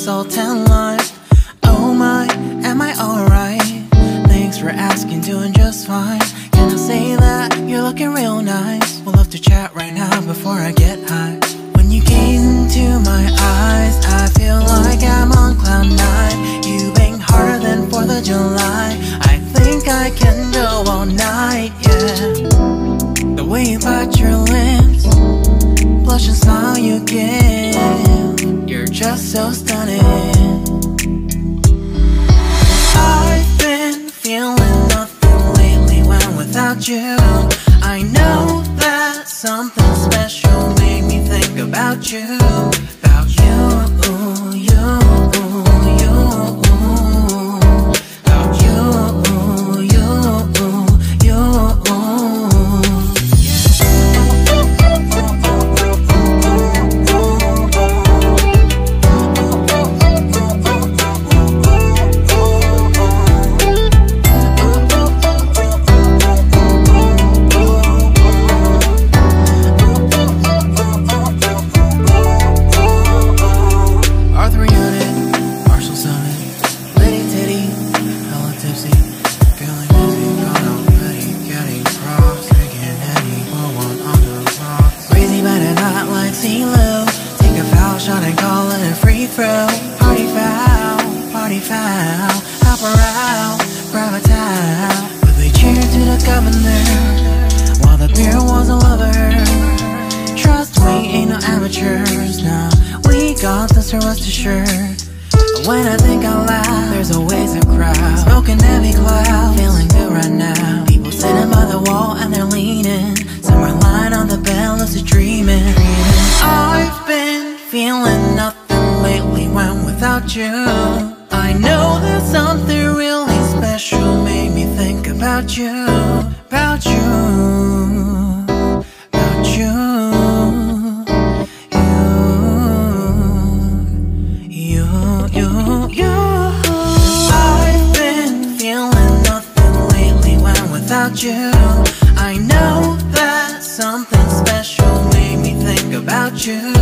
so tan line. Oh my, am I alright? Thanks for asking, doing just fine. Can I say that you're looking real nice? We'll love to chat right now before I get high. When you gaze into my eyes, I feel like I'm on cloud nine. You bang harder than 4th of July. I think I can go all night, yeah. The way you bite your lips, blush and smile you give, you're just so stunning. I've been feeling nothing lately when without you. I know that something special made me think about you. About you, you, you. About you, you, you. Party foul, hop around, grab a towel. But we cheered to the governor while the beer was a lover. Trust we ain't no amateurs, nah. We got this, so rest assured. When I think out loud, there's always a crowd, smoking heavy cloud, feeling good right now. People sitting by the wall and they're leaning. Some are lying on the bed, lucid dreaming. I've been feeling nothing lately when without you. I know that something really special made me think about you. About you, about you, you. I've been feeling nothing lately when without you. I know that something special made me think about you.